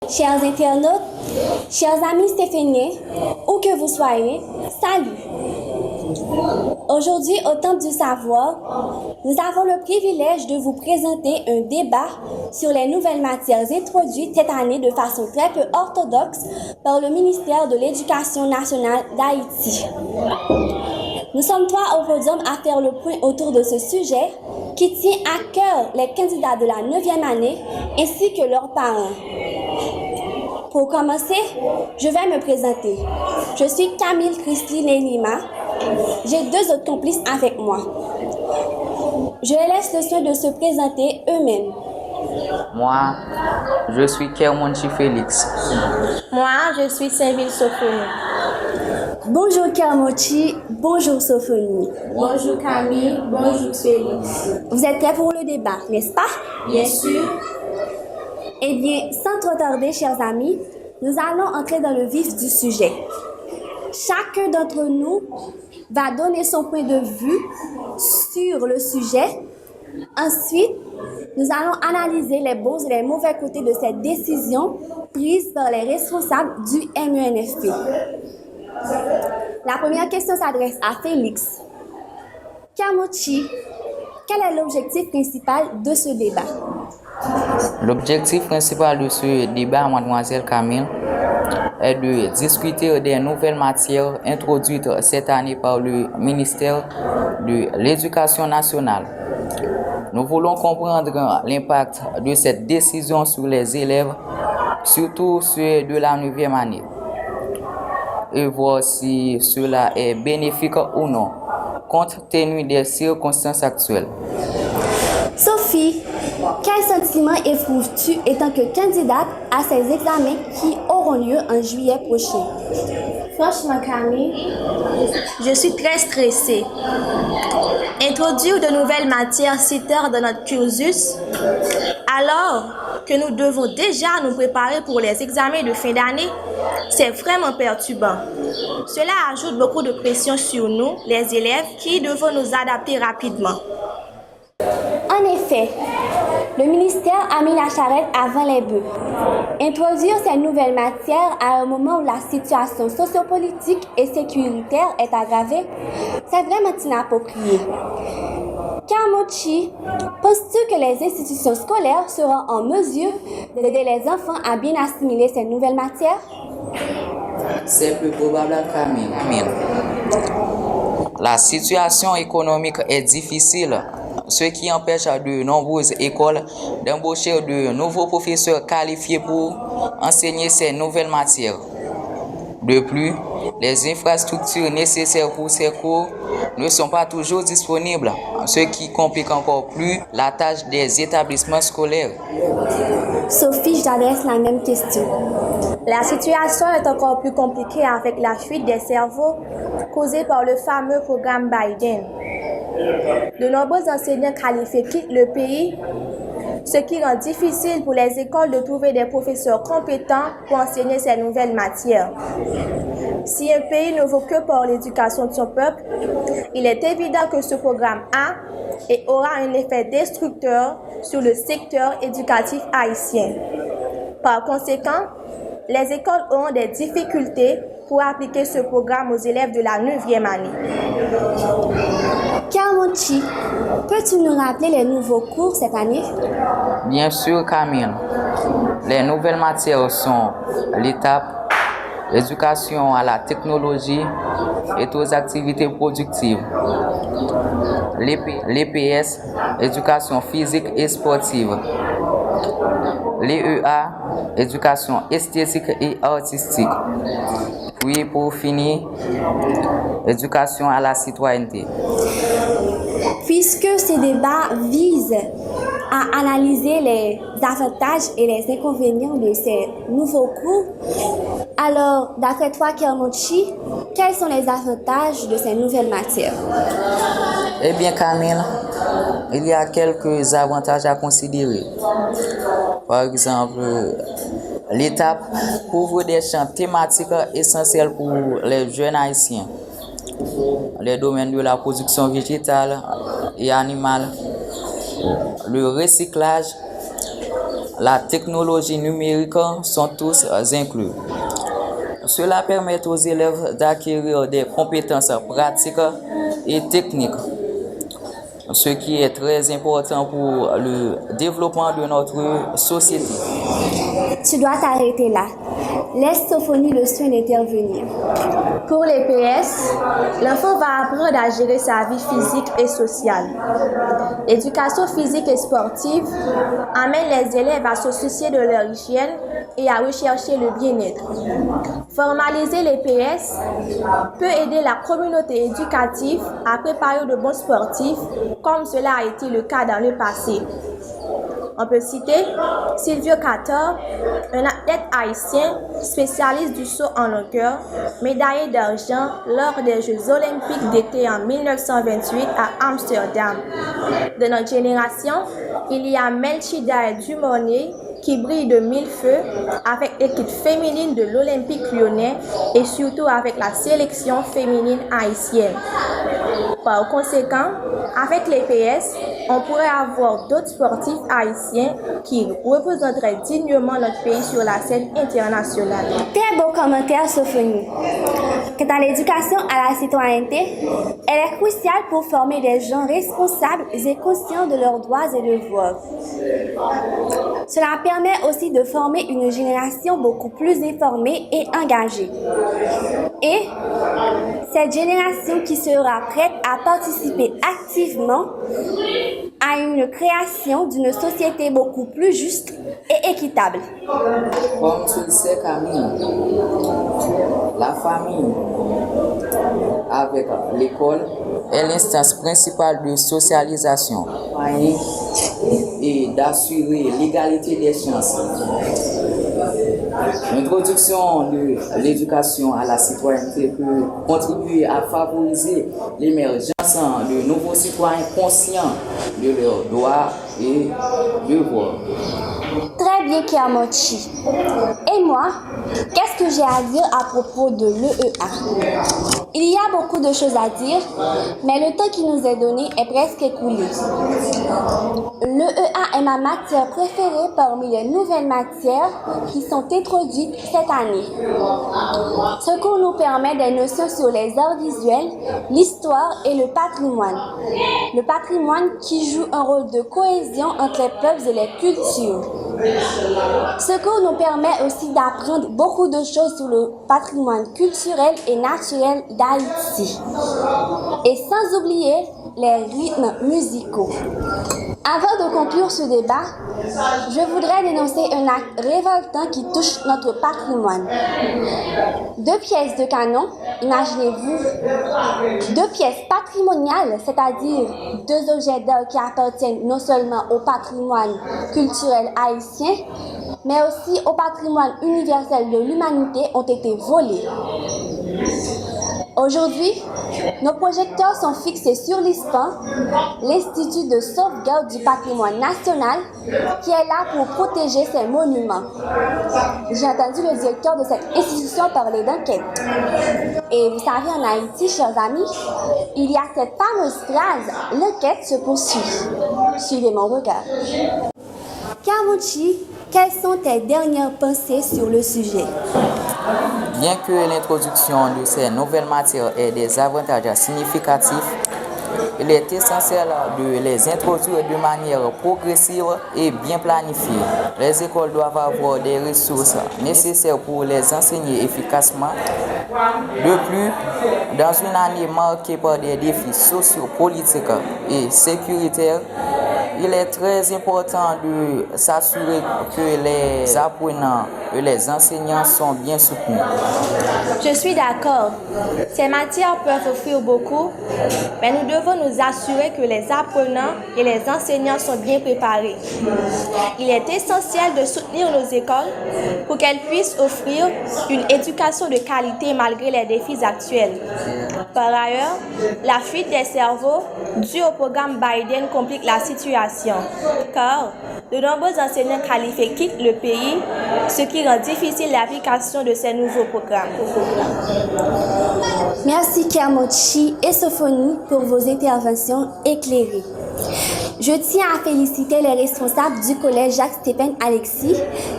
Chers internautes, chers amis stéphaniens, où que vous soyez, salut! Aujourd'hui, au Temple du Savoir, nous avons le privilège de vous présenter un débat sur les nouvelles matières introduites cette année de façon très peu orthodoxe par le ministère de l'Éducation nationale d'Haïti. Nous sommes trois au podium à faire le point autour de ce sujet qui tient à cœur les candidats de la 9e année ainsi que leurs parents. Pour commencer, je vais me présenter. Je suis Camille Christine Lima. J'ai deux autres complices avec moi. Je les laisse le soin de se présenter eux-mêmes. Moi, je suis Kermonchi Félix. Moi, je suis Saint-Ville Sophonie. Bonjour Kermonchi, bonjour Sophonie. Bonjour Camille, bonjour Félix. Vous êtes prêts pour le débat, n'est-ce pas? Bien sûr. Eh bien, sans trop tarder, chers amis, nous allons entrer dans le vif du sujet. Chacun d'entre nous va donner son point de vue sur le sujet. Ensuite, nous allons analyser les bons et les mauvais côtés de cette décision prise par les responsables du MENFP. La première question s'adresse à Félix. Kermonchi, quel est l'objectif principal de ce débat? L'objectif principal de ce débat, mademoiselle Camille, est de discuter des nouvelles matières introduites cette année par le ministère de l'Éducation nationale. Nous voulons comprendre l'impact de cette décision sur les élèves, surtout ceux de la 9e année, et voir si cela est bénéfique ou non, compte tenu des circonstances actuelles. Sophie, quel sentiment éprouves-tu étant que candidate à ces examens qui auront lieu en juillet prochain? Franchement, Camille, je suis très stressée. Introduire de nouvelles matières si tard dans notre cursus, alors que nous devons déjà nous préparer pour les examens de fin d'année, c'est vraiment perturbant. Cela ajoute beaucoup de pression sur nous, les élèves, qui devons nous adapter rapidement. En effet, le ministère a mis la charrette avant les bœufs. Introduire ces nouvelles matières à un moment où la situation sociopolitique et sécuritaire est aggravée, c'est vraiment inapproprié. Kermonchi, penses-tu que les institutions scolaires seront en mesure d'aider les enfants à bien assimiler ces nouvelles matières? C'est peu probable, Camille. La situation économique est difficile, ce qui empêche de nombreuses écoles d'embaucher de nouveaux professeurs qualifiés pour enseigner ces nouvelles matières. De plus, les infrastructures nécessaires pour ces cours ne sont pas toujours disponibles, ce qui complique encore plus la tâche des établissements scolaires. Sophie, je t'adresse la même question. La situation est encore plus compliquée avec la fuite des cerveaux causée par le fameux programme Biden. De nombreux enseignants qualifiés quittent le pays, ce qui rend difficile pour les écoles de trouver des professeurs compétents pour enseigner ces nouvelles matières. Si un pays ne vaut que par l'éducation de son peuple, il est évident que ce programme a et aura un effet destructeur sur le secteur éducatif haïtien. Par conséquent, les écoles auront des difficultés pour appliquer ce programme aux élèves de la 9e année. Kermonchi, peux-tu nous rappeler les nouveaux cours cette année? Bien sûr, Camille. Les nouvelles matières sont l'étape, l'éducation à la technologie et aux activités productives. L'EPS, éducation physique et sportive. L'EEA, éducation esthétique et artistique. Puis pour finir, éducation à la citoyenneté. Puisque ces débats visent à analyser les avantages et les inconvénients de ces nouveaux cours, alors, d'après toi, Kermonchi, quels sont les avantages de ces nouvelles matières? Eh bien, Camille, il y a quelques avantages à considérer. Par exemple, l'étape couvre des champs thématiques essentiels pour les jeunes haïtiens. Les domaines de la production végétale et animale, le recyclage, la technologie numérique sont tous inclus. Cela permet aux élèves d'acquérir des compétences pratiques et techniques, ce qui est très important pour le développement de notre société. Tu dois t'arrêter là. Laisse Sophonie le soin d'intervenir. Pour les PS, l'enfant va apprendre à gérer sa vie physique et sociale. L'éducation physique et sportive amène les élèves à se soucier de leur hygiène et à rechercher le bien-être. Formaliser les PS peut aider la communauté éducative à préparer de bons sportifs, comme cela a été le cas dans le passé. On peut citer Silvio Cator, un athlète haïtien spécialiste du saut en longueur, médaillé d'argent lors des Jeux olympiques d'été en 1928 à Amsterdam. De notre génération, il y a Melchida Dumornay qui brille de mille feux avec l'équipe féminine de l'Olympique lyonnais et surtout avec la sélection féminine haïtienne. Par conséquent, avec les PS, on pourrait avoir d'autres sportifs haïtiens qui représenteraient dignement notre pays sur la scène internationale. Très beau commentaire, Sophonie. Quant à l'éducation à la citoyenneté, elle est cruciale pour former des gens responsables et conscients de leurs droits et devoirs. Cela permet aussi de former une génération beaucoup plus informée et engagée. Et cette génération qui sera prête à participer activement à une création d'une société beaucoup plus juste et équitable. Comme tu le sais, Camille, la famille avec l'école est l'instance principale de socialisation et d'assurer l'égalité des chances. L'introduction de l'éducation à la citoyenneté peut contribuer à favoriser l'émergence de nouveaux citoyens conscients de leurs droits et devoirs. Très bien, Kiamochi. Et moi, qu'est-ce que j'ai à dire à propos de l'EEA? Il y a beaucoup de choses à dire, mais le temps qui nous est donné est presque écoulé. L'EEA est ma matière préférée parmi les nouvelles matières qui sont introduites cette année. Ce cours nous permet des notions sur les arts visuels, l'histoire et le patrimoine. Le patrimoine qui joue un rôle de cohésion entre les peuples et les cultures. Ce cours nous permet aussi d'apprendre beaucoup de choses sur le patrimoine culturel et naturel d'Haïti. Et sans oublier les rythmes musicaux. Avant de conclure ce débat, je voudrais dénoncer un acte révoltant qui touche notre patrimoine. 2 pièces de canon, imaginez-vous, 2 pièces patrimoniales, c'est-à-dire 2 objets d'art qui appartiennent non seulement au patrimoine culturel haïtien, mais aussi au patrimoine universel de l'humanité, ont été volés. Aujourd'hui, nos projecteurs sont fixés sur l'ISPAN, l'Institut de sauvegarde du patrimoine national, qui est là pour protéger ces monuments. J'ai entendu le directeur de cette institution parler d'enquête. Et vous savez, en Haïti, chers amis, il y a cette fameuse phrase « l'enquête se poursuit ». Suivez mon regard. Kiamochi, quelles sont tes dernières pensées sur le sujet? Bien que l'introduction de ces nouvelles matières ait des avantages significatifs, il est essentiel de les introduire de manière progressive et bien planifiée. Les écoles doivent avoir des ressources nécessaires pour les enseigner efficacement. De plus, dans une année marquée par des défis sociopolitiques et sécuritaires, il est très important de s'assurer que les apprenants et les enseignants sont bien soutenus. Je suis d'accord. Ces matières peuvent offrir beaucoup, mais nous devons nous assurer que les apprenants et les enseignants sont bien préparés. Il est essentiel de soutenir nos écoles pour qu'elles puissent offrir une éducation de qualité malgré les défis actuels. Par ailleurs, la fuite des cerveaux due au programme Biden complique la situation, car de nombreux enseignants qualifiés quittent le pays, ce qui rend difficile l'application de ces nouveaux programmes. Merci Kiamochi et Sophonie pour vos interventions éclairées. Je tiens à féliciter les responsables du collège Jacques-Stéphane Alexis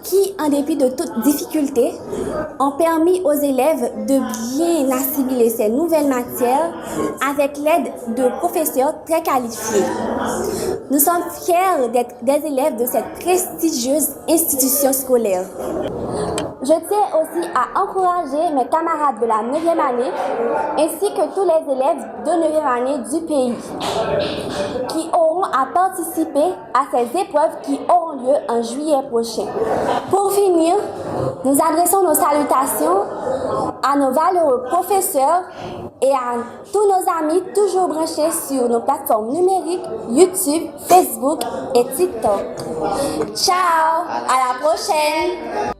qui, en dépit de toute difficulté, ont permis aux élèves de bien assimiler ces nouvelles matières avec l'aide de professeurs très qualifiés. Nous sommes fiers d'être des élèves de cette prestigieuse institution scolaire. Je tiens aussi à encourager mes camarades de la 9e année ainsi que tous les élèves de 9e année du pays qui auront à participer à ces épreuves qui auront lieu en juillet prochain. Pour finir, nous adressons nos salutations à nos valeureux professeurs et à tous nos amis toujours branchés sur nos plateformes numériques YouTube, Facebook et TikTok. Ciao, à la prochaine!